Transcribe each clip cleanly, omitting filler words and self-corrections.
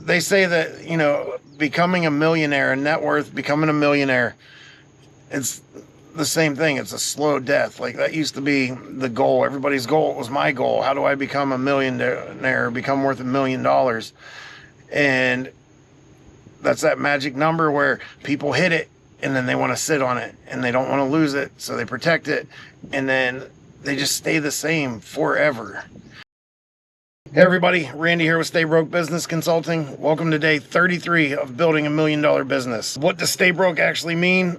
they say that, becoming a millionaire and net worth, becoming a millionaire, it's the same thing. It's a slow death. Like that used to be the goal. Everybody's goal. It was my goal. How do I become a millionaire, become worth $1 million? And that's that magic number where people hit it and then they want to sit on it and they don't want to lose it. So they protect it and then they just stay the same forever. Hey everybody, Randy here with Stay Broke Business Consulting. Welcome to day 33 of building $1 million business. What does stay broke actually mean?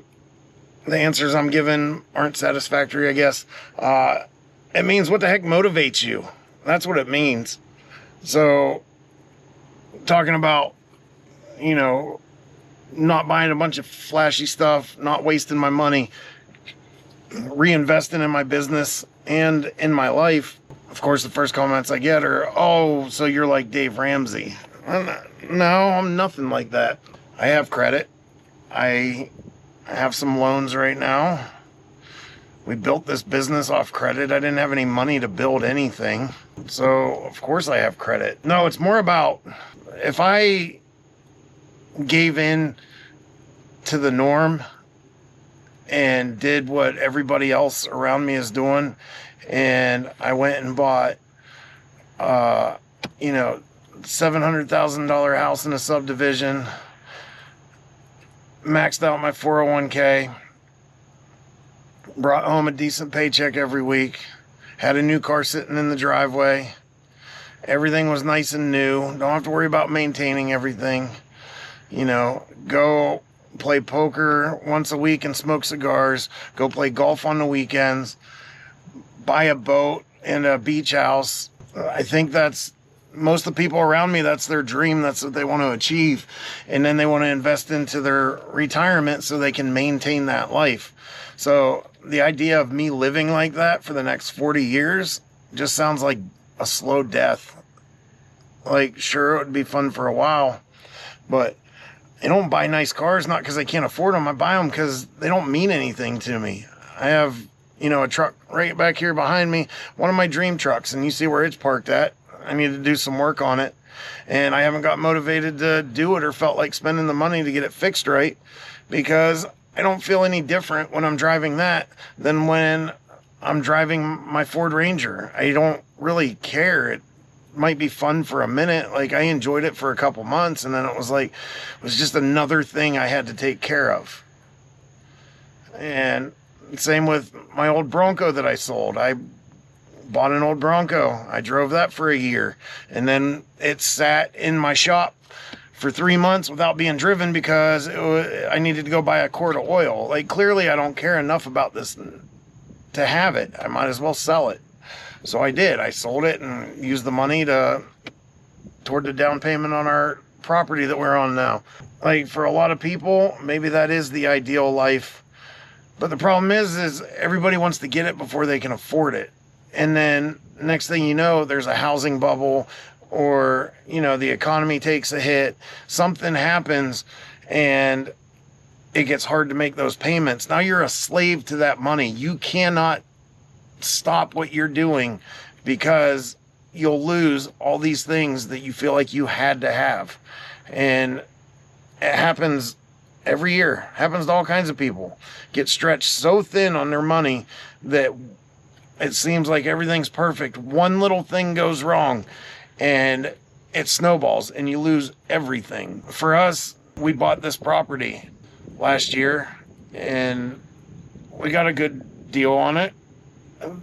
The answers I'm given aren't satisfactory, I guess. It means what the heck motivates you. That's what it means. So, talking about, not buying a bunch of flashy stuff, not wasting my money, reinvesting in my business and in my life. Of course, the first comments I get are, oh, so you're like Dave Ramsey. No, I'm nothing like that. I have credit. I have some loans right now. We built this business off credit. I didn't have any money to build anything. So, of course I have credit. No, it's more about if I gave in to the norm and did what everybody else around me is doing, and I went and bought, $700,000 house in a subdivision, maxed out my 401k, brought home a decent paycheck every week, had a new car sitting in the driveway, everything was nice and new, don't have to worry about maintaining everything, go play poker once a week and smoke cigars, go play golf on the weekends, buy a boat and a beach house. I think that's most of the people around me, that's their dream. That's what they want to achieve. And then they want to invest into their retirement so they can maintain that life. So the idea of me living like that for the next 40 years just sounds like a slow death. Like, sure, it would be fun for a while, but I don't buy nice cars, not because I can't afford them. I buy them because they don't mean anything to me. I have, a truck right back here behind me, one of my dream trucks, and you see where it's parked at. I need to do some work on it, and I haven't got motivated to do it or felt like spending the money to get it fixed right, because I don't feel any different when I'm driving that than when I'm driving my Ford Ranger. I don't really care. It might be fun for a minute. Like, I enjoyed it for a couple months, and then it was just another thing I had to take care of. And same with my old Bronco that I sold. I bought an old Bronco. I drove that for a year, and then it sat in my shop for 3 months without being driven because I needed to go buy a quart of oil. Like, clearly I don't care enough about this to have it. I might as well sell it. So I did. I sold it and used the money toward the down payment on our property that we're on now. Like, for a lot of people, maybe that is the ideal life. But the problem is everybody wants to get it before they can afford it. And then next thing you know, there's a housing bubble, or, the economy takes a hit, something happens, and it gets hard to make those payments. Now you're a slave to that money. You cannot stop what you're doing because you'll lose all these things that you feel like you had to have. And it happens every year. Happens to all kinds of people. Get stretched so thin on their money that it seems like everything's perfect. One little thing goes wrong and it snowballs and you lose everything. For us, we bought this property last year and we got a good deal on it.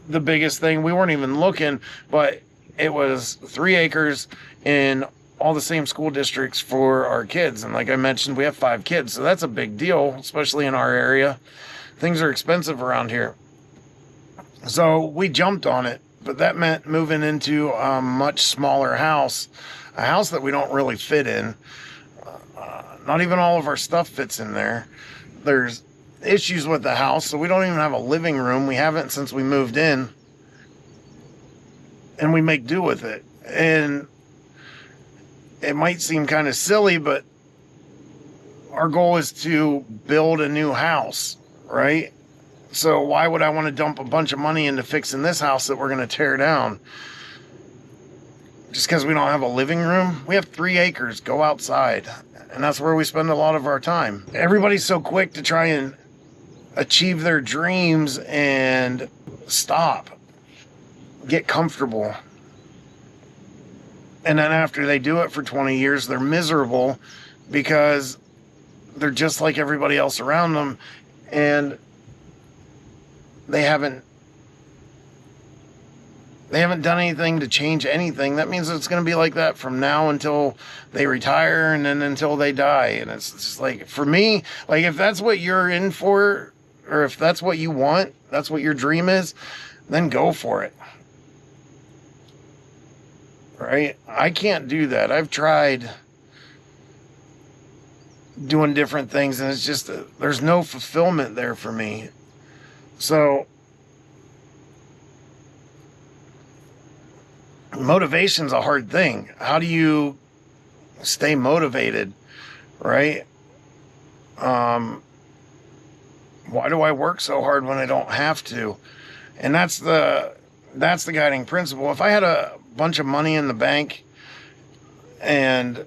The biggest thing, we weren't even looking, but it was 3 acres in all the same school districts for our kids. And like I mentioned, we have 5 kids, so that's a big deal, especially in our area. Things are expensive around here. So we jumped on it, but that meant moving into a much smaller house, a house that we don't really fit in. Not even all of our stuff fits in there. There's issues with the house, so we don't even have a living room. We haven't since we moved in, and we make do with it. And it might seem kind of silly, but our goal is to build a new house, right? So why would I want to dump a bunch of money into fixing this house that we're going to tear down? just because we don't have a living room. We have 3 acres. Go outside. And that's where we spend a lot of our time. Everybody's so quick to try and achieve their dreams and stop. Get comfortable. And then after they do it for 20 years, they're miserable because they're just like everybody else around them. And they haven't done anything to change anything. That means it's going to be like that from now until they retire and then until they die. And it's just like, for me, like if that's what you're in for, or if that's what you want, that's what your dream is, then go for it. Right? I can't do that. I've tried doing different things and it's just, there's no fulfillment there for me. So motivation's a hard thing. How do you stay motivated, right? Why do I work so hard when I don't have to? And that's the guiding principle. If I had a bunch of money in the bank and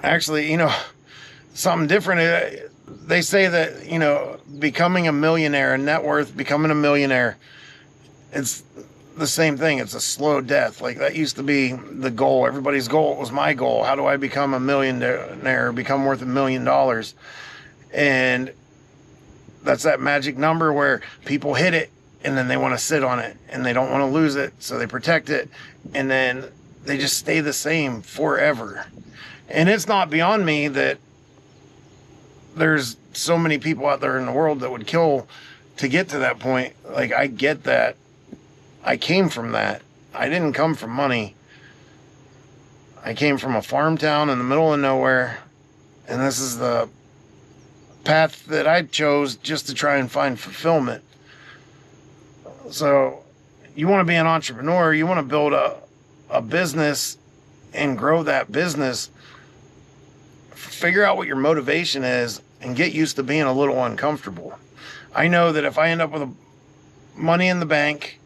actually, you know, something different, they say that, you know, becoming a millionaire and net worth, becoming a millionaire, it's the same thing. It's a slow death. Like that used to be the goal. Everybody's goal. It was my goal. How do I become a millionaire, become worth $1 million? And that's that magic number where people hit it and then they want to sit on it and they don't want to lose it. So they protect it and then they just stay the same forever. And it's not beyond me that there's so many people out there in the world that would kill to get to that point. Like I get that. I came from that. I didn't come from money. I came from a farm town in the middle of nowhere. And this is the path that I chose just to try and find fulfillment. So you want to be an entrepreneur, you want to build a business and grow that business. Figure out what your motivation is and get used to being a little uncomfortable. I know that if I end up with money in the bank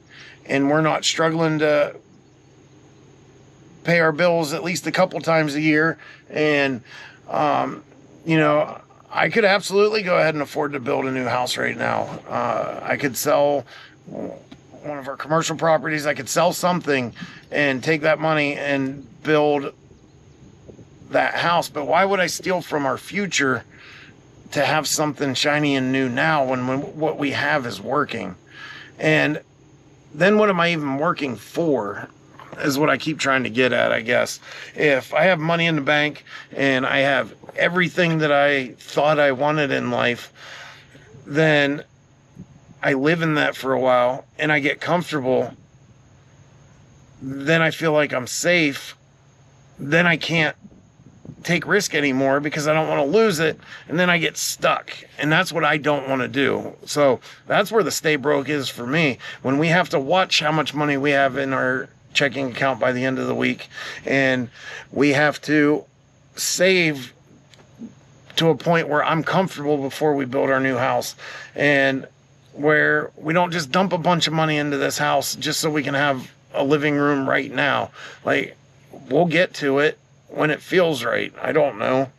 and we're not struggling to pay our bills at least a couple times a year, and you know, I could absolutely go ahead and afford to build a new house right now. I could sell one of our commercial properties. I could sell something and take that money and build that house. But why would I steal from our future to have something shiny and new now when what we have is working? And then what am I even working for is what I keep trying to get at, I guess. If I have money in the bank and I have everything that I thought I wanted in life, then I live in that for a while and I get comfortable. Then I feel like I'm safe. Then I can't take risk anymore because I don't want to lose it, and then I get stuck, and that's what I don't want to do. So that's where the stay broke is for me. When we have to watch how much money we have in our checking account by the end of the week, and we have to save to a point where I'm comfortable before we build our new house, and where we don't just dump a bunch of money into this house just so we can have a living room right now. Like, we'll get to it when it feels right. I don't know.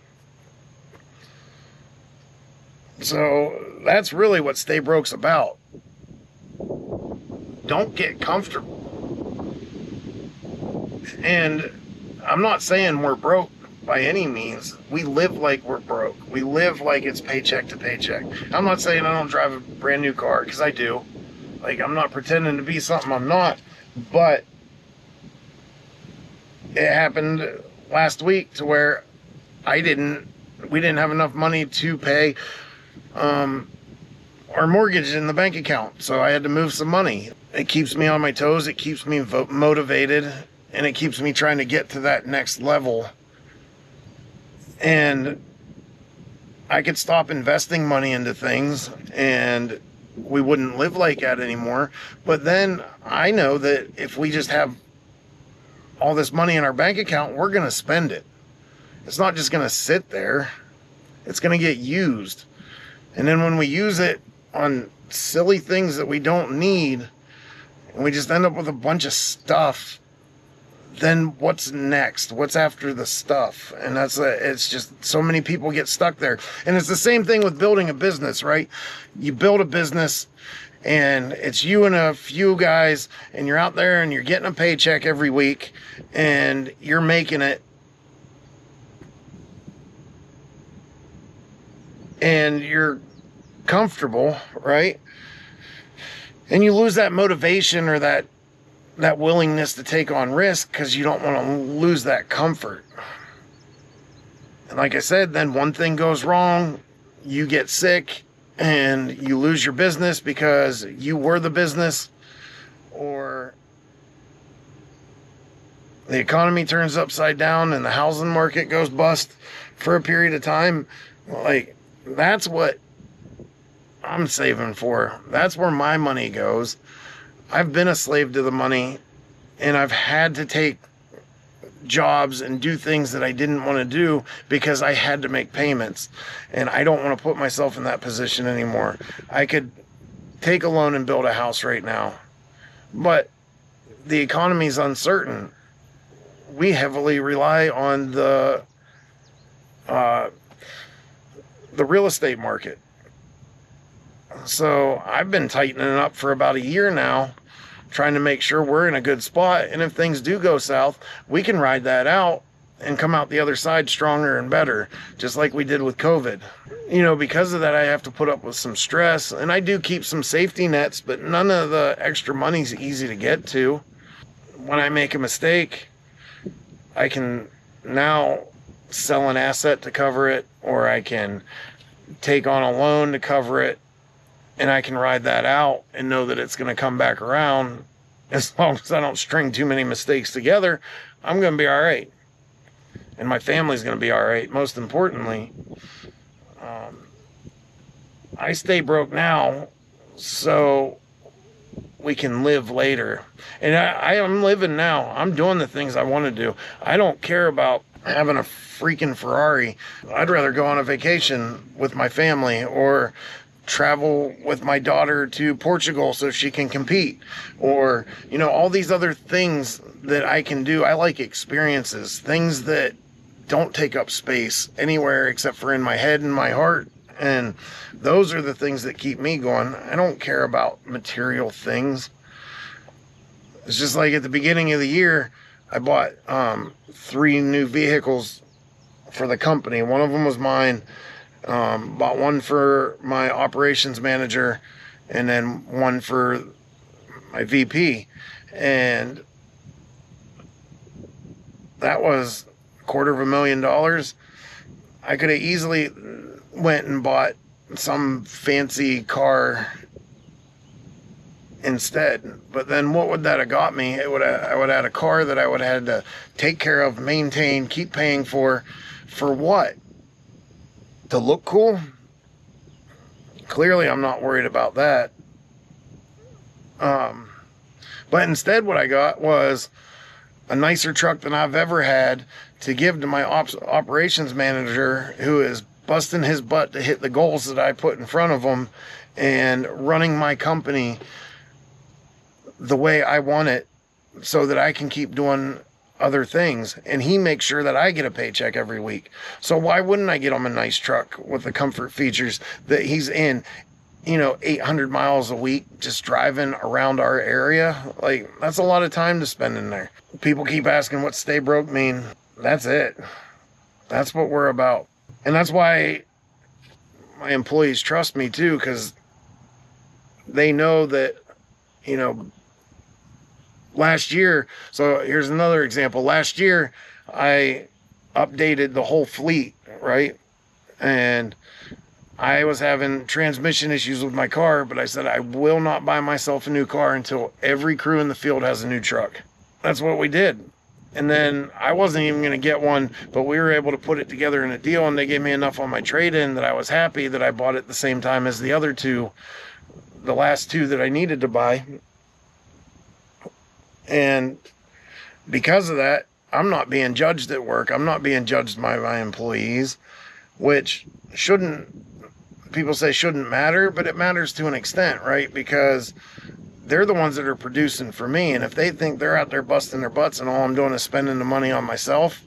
So that's really what Stay Broke's about. Don't get comfortable. And I'm not saying we're broke by any means. We live like we're broke. We live like it's paycheck to paycheck. I'm not saying I don't drive a brand new car, because I do. Like, I'm not pretending to be something I'm not. But it happened last week to where we didn't have enough money to pay our mortgage in the bank account. So I had to move some money. It keeps me on my toes. It keeps me motivated. And it keeps me trying to get to that next level. And I could stop investing money into things and we wouldn't live like that anymore. But then I know that if we just have all this money in our bank account, we're going to spend it. It's not just going to sit there. It's going to get used. And then when we use it on silly things that we don't need, and we just end up with a bunch of stuff then what's next? What's after the stuff? And it's just so many people get stuck there. And it's the same thing with building a business, right? You build a business and it's you and a few guys, and you're out there and you're getting a paycheck every week and you're making it. And you're comfortable, right? And you lose that motivation or that willingness to take on risk because you don't want to lose that comfort. And like I said, then one thing goes wrong, you get sick and you lose your business because you were the business, or the economy turns upside down and the housing market goes bust for a period of time. Like, that's what I'm saving for. That's where my money goes. I've been a slave to the money, and I've had to take jobs and do things that I didn't want to do because I had to make payments, and I don't want to put myself in that position anymore. I could take a loan and build a house right now, but the economy is uncertain. We heavily rely on the real estate market. So I've been tightening up for about a year now, trying to make sure we're in a good spot. And if things do go south, we can ride that out and come out the other side stronger and better, just like we did with COVID. You know, because of that, I have to put up with some stress, and I do keep some safety nets, but none of the extra money's easy to get to. When I make a mistake, I can now sell an asset to cover it, or I can take on a loan to cover it, and I can ride that out and know that it's going to come back around. As long as I don't string too many mistakes together, I'm going to be all right. And my family's going to be all right. Most importantly, I stay broke now so we can live later. And I am living now. I'm doing the things I want to do. I don't care about having a freaking Ferrari. I'd rather go on a vacation with my family, or travel with my daughter to Portugal so she can compete, or, you know, all these other things that I can do. I like experiences, things that don't take up space anywhere except for in my head and my heart. And those are the things that keep me going. I don't care about material things. It's just like at the beginning of the year, I bought 3 new vehicles for the company. One of them was mine. Bought one for my operations manager, and then one for my VP. And that was $250,000. I could have easily went and bought some fancy car instead. But then what would that have got me? I would have had a car that I would have had to take care of, maintain, keep paying for what? To look cool? Clearly I'm not worried about that. But instead what I got was a nicer truck than I've ever had to give to my operations manager, who is busting his butt to hit the goals that I put in front of him and running my company the way I want it so that I can keep doing other things. And he makes sure that I get a paycheck every week. So why wouldn't I get him a nice truck with the comfort features that he's in, 800 miles a week just driving around our area? Like, that's a lot of time to spend in there. People keep asking what stay broke mean. That's it. That's what we're about. And that's why my employees trust me too, because they know that, last year, so here's another example. Last year, I updated the whole fleet, right? And I was having transmission issues with my car, but I said I will not buy myself a new car until every crew in the field has a new truck. That's what we did. And then I wasn't even going to get one, but we were able to put it together in a deal, and they gave me enough on my trade-in that I was happy that I bought it at the same time as the other two, the last 2 that I needed to buy. And because of that, I'm not being judged at work. I'm not being judged by my employees, which people say shouldn't matter, but it matters to an extent, right? Because they're the ones that are producing for me. And if they think they're out there busting their butts and all I'm doing is spending the money on myself,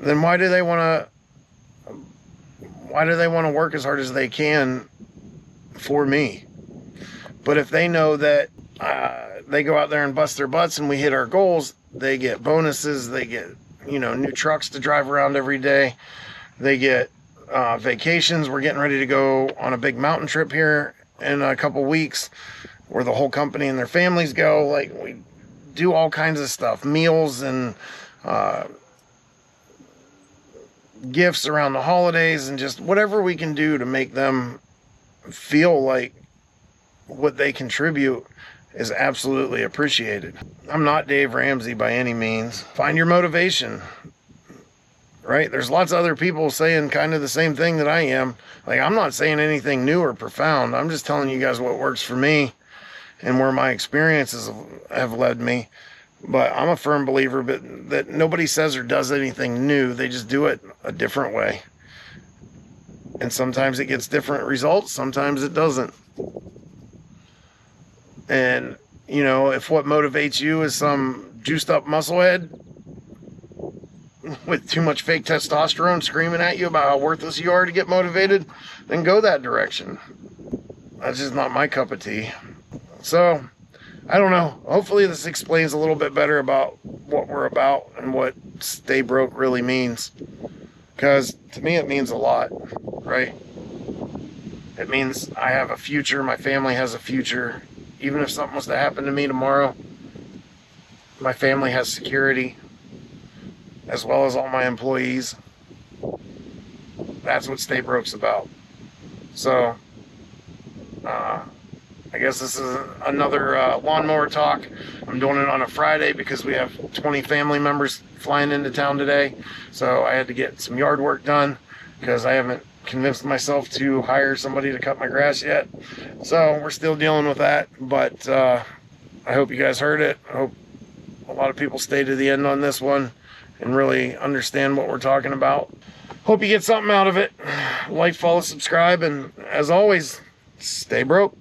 then why do they want to work as hard as they can for me? But if they know that they go out there and bust their butts and we hit our goals, they get bonuses, they get, new trucks to drive around every day, they get vacations. We're getting ready to go on a big mountain trip here in a couple weeks where the whole company and their families go. Like, we do all kinds of stuff, meals and gifts around the holidays, and just whatever we can do to make them feel like what they contribute is absolutely appreciated. I'm not Dave Ramsey by any means. Find your motivation, right? There's lots of other people saying kind of the same thing that I am. Like, I'm not saying anything new or profound. I'm just telling you guys what works for me and where my experiences have led me. But I'm a firm believer that nobody says or does anything new. They just do it a different way. And sometimes it gets different results. Sometimes it doesn't. And, if what motivates you is some juiced up musclehead with too much fake testosterone screaming at you about how worthless you are to get motivated, then go that direction. That's just not my cup of tea. So, I don't know. Hopefully this explains a little bit better about what we're about and what Stay Broke really means. Because to me it means a lot, right? It means I have a future, my family has a future. Even if something was to happen to me tomorrow, my family has security, as well as all my employees. That's what Stay Broke's about. So, I guess this is another lawnmower talk. I'm doing it on a Friday because we have 20 family members flying into town today. So I had to get some yard work done because I haven't convinced myself to hire somebody to cut my grass yet. So we're still dealing with that. But I hope you guys heard it. I hope a lot of people stay to the end on this one and really understand what we're talking about. Hope you get something out of it. Like, follow, subscribe, and as always, stay broke.